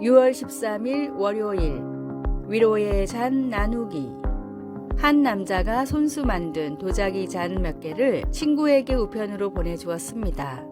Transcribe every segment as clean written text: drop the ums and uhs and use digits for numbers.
6월 13일 월요일 위로의 잔 나누기. 한 남자가 손수 만든 도자기 잔 몇 개를 친구에게 우편으로 보내주었습니다.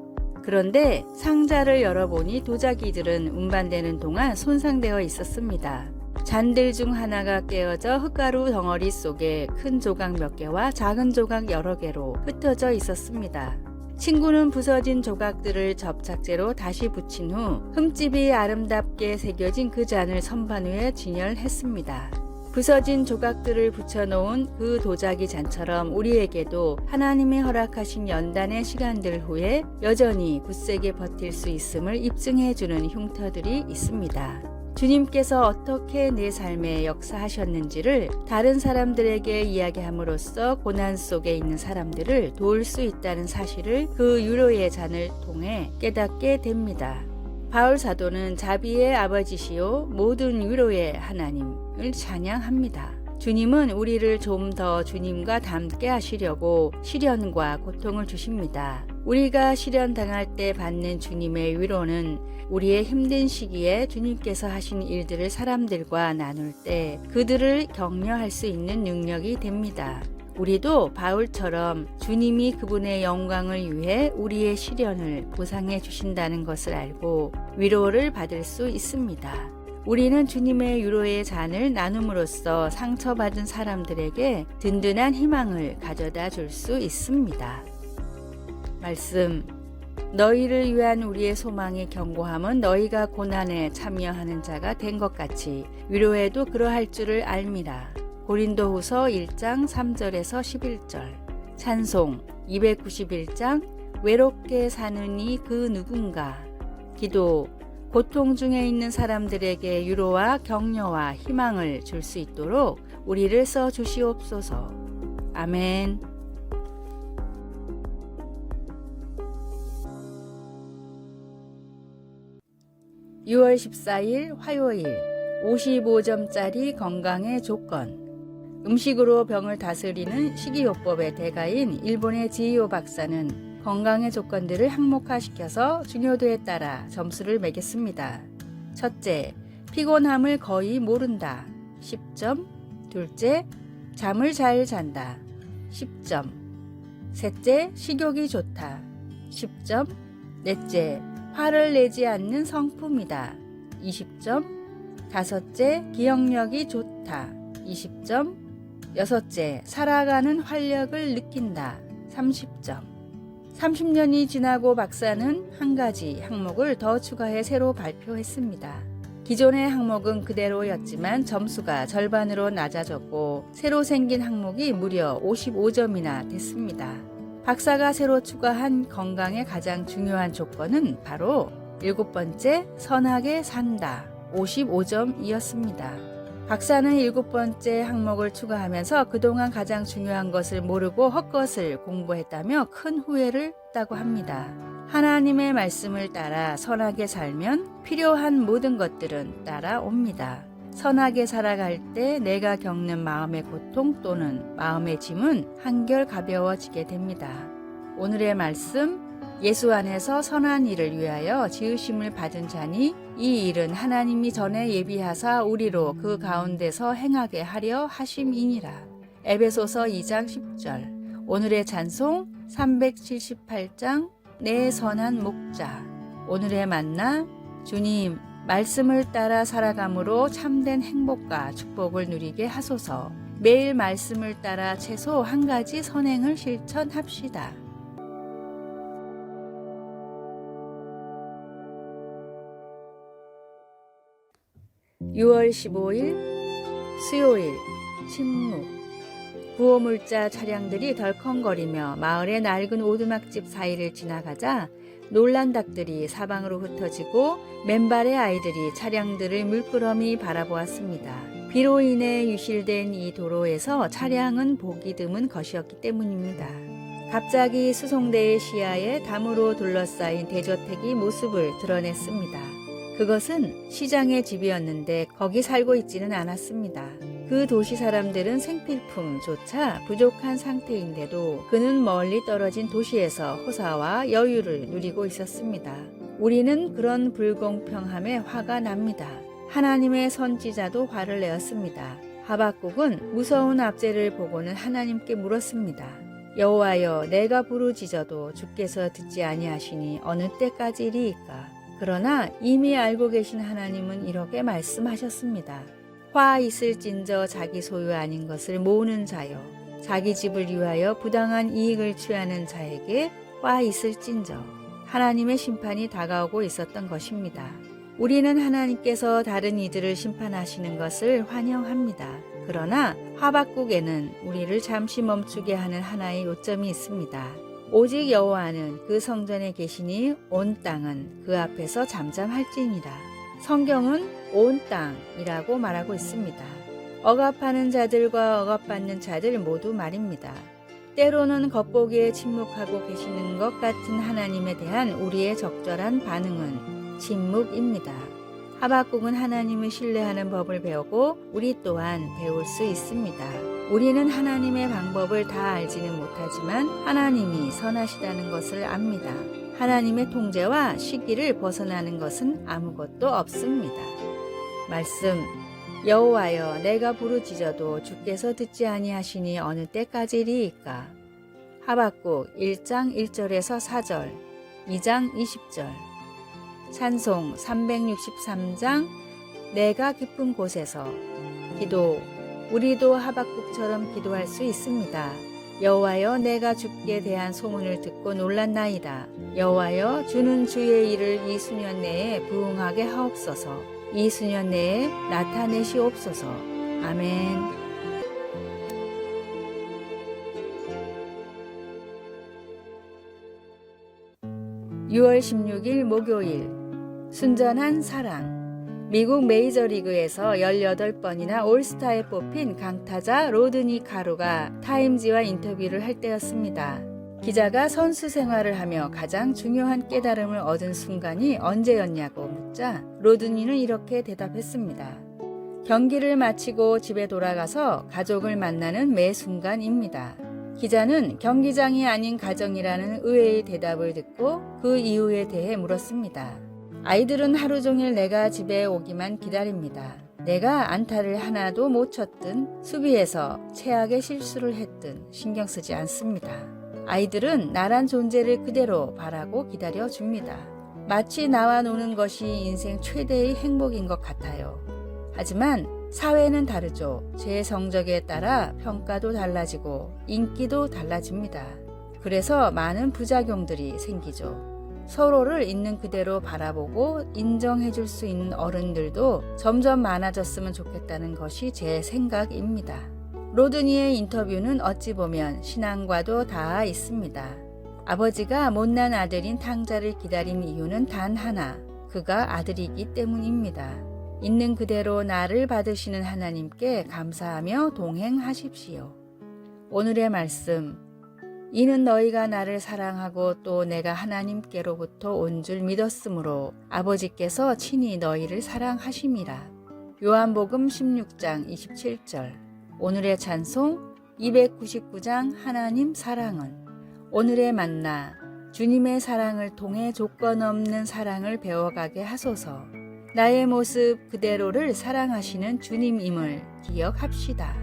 그런데 상자를 열어보니 도자기들은 운반되는 동안 손상되어 있었습니다. 잔들 중 하나가 깨어져 흙가루 덩어리 속에 큰 조각 몇 개와 작은 조각 여러 개로 흩어져 있었습니다. 친구는 부서진 조각들을 접착제로 다시 붙인 후 흠집이 아름답게 새겨진 그 잔을 선반 위에 진열했습니다. 부서진 조각들을 붙여놓은 그 도자기 잔처럼 우리에게도 하나님이 허락하신 연단의 시간들 후에 여전히 굳세게 버틸 수 있음을 입증해주는 흉터들이 있습니다. 주님께서 어떻게 내 삶에 역사하셨는지를 다른 사람들에게 이야기함으로써 고난 속에 있는 사람들을 도울 수 있다는 사실을 그 위로의 잔을 통해 깨닫게 됩니다. 바울 사도는 자비의 아버지시요 모든 위로의 하나님을 찬양합니다. 주님은 우리를 좀 더 주님과 닮게 하시려고 시련과 고통을 주십니다. 우리가 시련당할 때 받는 주님의 위로는 우리의 힘든 시기에 주님께서 하신 일들을 사람들과 나눌 때 그들을 격려할 수 있는 능력이 됩니다. 우리도 바울처럼 주님이 그분의 영광을 위해 우리의 시련을 보상해 주신다는 것을 알고 위로를 받을 수 있습니다. 우리는 주님의 위로의 잔을 나눔으로써 상처받은 사람들에게 든든한 희망을 가져다 줄 수 있습니다. 말씀. 너희를 위한 우리의 소망의 견고함은 너희가 고난에 참여하는 자가 된 것 같이 위로에도 그러할 줄을 알미라. 고린도후서 1장 3절에서 11절. 찬송 291장 외롭게 사는 이 그 누군가. 기도. 고통 중에 있는 사람들에게 위로와 격려와 희망을 줄 수 있도록 우리를 써 주시옵소서. 아멘. (6월 14일) 화요일 55점짜리 건강의 조건. 음식으로 병을 다스리는 식이요법의 대가인 일본의 지이오 박사는 건강의 조건들을 항목화시켜서 중요도에 따라 점수를 매겼습니다. 첫째, 피곤함을 거의 모른다. 10점. 둘째, 잠을 잘 잔다. 10점. 셋째, 식욕이 좋다. 10점. 넷째, 화를 내지 않는 성품이다. 20점. 다섯째, 기억력이 좋다. 20점. 여섯째, 살아가는 활력을 느낀다. 30점. 30년이 지나고 박사는 한 가지 항목을 더 추가해 새로 발표했습니다. 기존의 항목은 그대로였지만 점수가 절반으로 낮아졌고 새로 생긴 항목이 무려 55점이나 됐습니다. 박사가 새로 추가한 건강의 가장 중요한 조건은 바로 7번째, 선하게 산다. 55점이었습니다. 박사는 7번째 항목을 추가하면서 그동안 가장 중요한 것을 모르고 헛것을 공부했다며 큰 후회를 했다고 합니다. 하나님의 말씀을 따라 선하게 살면 필요한 모든 것들은 따라옵니다. 선하게 살아갈 때 내가 겪는 마음의 고통 또는 마음의 짐은 한결 가벼워지게 됩니다. 오늘의 말씀, 예수 안에서 선한 일을 위하여 지으심을 받은 자니 이 일은 하나님이 전에 예비하사 우리로 그 가운데서 행하게 하려 하심이니라. 에베소서 2장 10절. 오늘의 찬송 378장 내 선한 목자. 오늘의 만나. 주님, 말씀을 따라 살아감으로 참된 행복과 축복을 누리게 하소서. 매일 말씀을 따라 최소 한 가지 선행을 실천합시다. 6월 15일 수요일 침묵. 구호물자 차량들이 덜컹거리며 마을의 낡은 오두막집 사이를 지나가자 놀란 닭들이 사방으로 흩어지고 맨발의 아이들이 차량들을 물끄러미 바라보았습니다. 비로 인해 유실된 이 도로에서 차량은 보기 드문 것이었기 때문입니다. 갑자기 수송대의 시야에 담으로 둘러싸인 대저택이 모습을 드러냈습니다. 그것은 시장의 집이었는데 거기 살고 있지는 않았습니다. 그 도시 사람들은 생필품조차 부족한 상태인데도 그는 멀리 떨어진 도시에서 호사와 여유를 누리고 있었습니다. 우리는 그런 불공평함에 화가 납니다. 하나님의 선지자도 화를 내었습니다. 하박국은 무서운 압제를 보고는 하나님께 물었습니다. 여호와여, 내가 부르짖어도 주께서 듣지 아니하시니 어느 때까지리이까? 그러나 이미 알고 계신 하나님은 이렇게 말씀하셨습니다. 화 있을진저 자기 소유 아닌 것을 모으는 자여, 자기 집을 위하여 부당한 이익을 취하는 자에게 화 있을진저. 하나님의 심판이 다가오고 있었던 것입니다. 우리는 하나님께서 다른 이들을 심판하시는 것을 환영합니다. 그러나 하박국에는 우리를 잠시 멈추게 하는 하나의 요점이 있습니다. 오직 여호와는 그 성전에 계시니 온 땅은 그 앞에서 잠잠할지니라. 성경은 온 땅이라고 말하고 있습니다. 억압하는 자들과 억압받는 자들 모두 말입니다. 때로는 겉보기에 침묵하고 계시는 것 같은 하나님에 대한 우리의 적절한 반응은 침묵입니다. 하박국은 하나님을 신뢰하는 법을 배우고 우리 또한 배울 수 있습니다. 우리는 하나님의 방법을 다 알지는 못하지만 하나님이 선하시다는 것을 압니다. 하나님의 통제와 시기를 벗어나는 것은 아무것도 없습니다. 말씀, 여호와여, 내가 부르짖어도 주께서 듣지 아니하시니 어느 때까지리이까? 하박국 1장 1절에서 4절, 2장 20절. 찬송 363장 내가 깊은 곳에서 기도. 우리도 하박국처럼 기도할 수 있습니다. 여호와여, 내가 주께 대한 소문을 듣고 놀랐나이다. 여호와여, 주는 주의 일을 이 수년 내에 부응하게 하옵소서. 이 수년 내에 나타내시옵소서. 아멘. 6월 16일 목요일 순전한 사랑. 미국 메이저리그에서 18번이나 올스타에 뽑힌 강타자 로드니 카루가 타임지와 인터뷰를 할 때였습니다. 기자가 선수 생활을 하며 가장 중요한 깨달음을 얻은 순간이 언제였냐고 묻자 로드니는 이렇게 대답했습니다. 경기를 마치고 집에 돌아가서 가족을 만나는 매 순간입니다. 기자는 경기장이 아닌 가정이라는 의외의 대답을 듣고 그 이유에 대해 물었습니다. 아이들은 하루 종일 내가 집에 오기만 기다립니다. 내가 안타를 하나도 못 쳤든 수비에서 최악의 실수를 했든 신경 쓰지 않습니다. 아이들은 나란 존재를 그대로 바라고 기다려줍니다. 마치 나와 노는 것이 인생 최대의 행복인 것 같아요. 하지만 사회는 다르죠. 제 성적에 따라 평가도 달라지고 인기도 달라집니다. 그래서 많은 부작용들이 생기죠. 서로를 있는 그대로 바라보고 인정해줄 수 있는 어른들도 점점 많아졌으면 좋겠다는 것이 제 생각입니다. 로드니의 인터뷰는 어찌 보면 신앙과도 닿아 있습니다. 아버지가 못난 아들인 탕자를 기다린 이유는 단 하나, 그가 아들이기 때문입니다. 있는 그대로 나를 받으시는 하나님께 감사하며 동행하십시오. 오늘의 말씀, 이는 너희가 나를 사랑하고 또 내가 하나님께로부터 온 줄 믿었으므로 아버지께서 친히 너희를 사랑하심이라. 요한복음 16장 27절. 오늘의 찬송 299장 하나님 사랑은. 오늘의 만나, 주님의 사랑을 통해 조건 없는 사랑을 배워가게 하소서. 나의 모습 그대로를 사랑하시는 주님임을 기억합시다.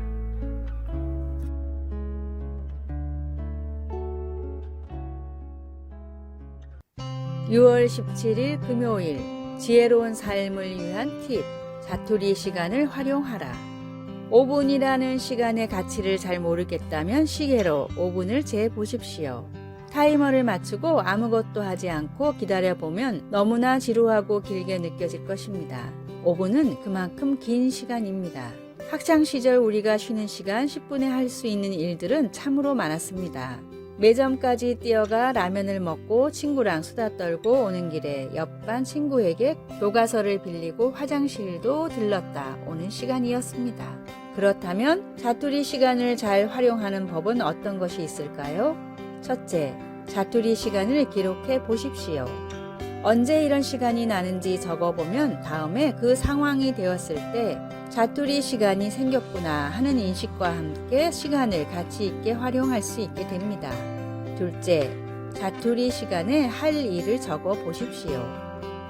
6월 17일 금요일 지혜로운 삶을 위한 팁, 자투리 시간을 활용하라. 5분이라는 시간의 가치를 잘 모르겠다면 시계로 5분을 재보십시오. 타이머를 맞추고 아무것도 하지 않고 기다려보면 너무나 지루하고 길게 느껴질 것입니다. 5분은 그만큼 긴 시간입니다. 학창시절 우리가 쉬는 시간 10분에 할 수 있는 일들은 참으로 많았습니다. 매점까지 뛰어가 라면을 먹고 친구랑 수다 떨고 오는 길에 옆반 친구에게 교과서를 빌리고 화장실도 들렀다 오는 시간이었습니다. 그렇다면 자투리 시간을 잘 활용하는 법은 어떤 것이 있을까요? 첫째, 자투리 시간을 기록해 보십시오. 언제 이런 시간이 나는지 적어보면 다음에 그 상황이 되었을 때 자투리 시간이 생겼구나 하는 인식과 함께 시간을 가치 있게 활용할 수 있게 됩니다. 둘째, 자투리 시간에 할 일을 적어 보십시오.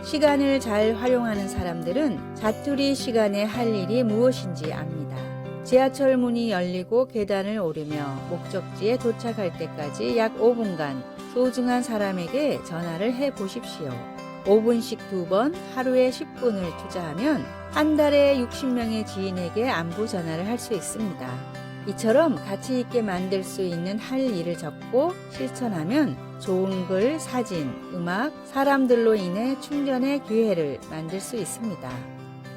시간을 잘 활용하는 사람들은 자투리 시간에 할 일이 무엇인지 압니다. 지하철 문이 열리고 계단을 오르며 목적지에 도착할 때까지 약 5분간 소중한 사람에게 전화를 해 보십시오. 5분씩 2번 하루에 10분을 투자하면 한 달에 60명의 지인에게 안부 전화를 할 수 있습니다. 이처럼 가치 있게 만들 수 있는 할 일을 적고 실천하면 좋은 글, 사진, 음악, 사람들로 인해 충전의 기회를 만들 수 있습니다.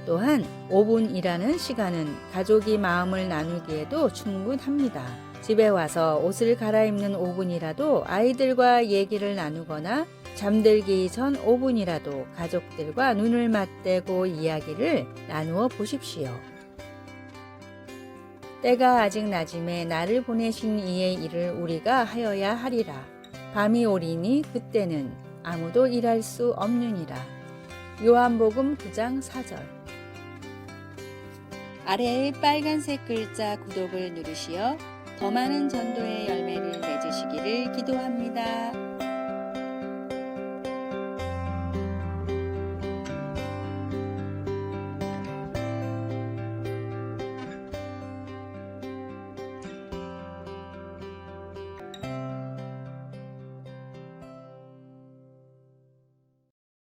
또한 5분이라는 시간은 가족이 마음을 나누기에도 충분합니다. 집에 와서 옷을 갈아입는 5분이라도 아이들과 얘기를 나누거나 잠들기 전 5분이라도 가족들과 눈을 맞대고 이야기를 나누어 보십시오. 때가 아직 낮음에 나를 보내신 이의 일을 우리가 하여야 하리라. 밤이 오리니 그때는 아무도 일할 수 없느니라. 요한복음 9장 4절. 아래의 빨간색 글자 구독을 누르시어 더 많은 전도의 열매를 맺으시기를 기도합니다.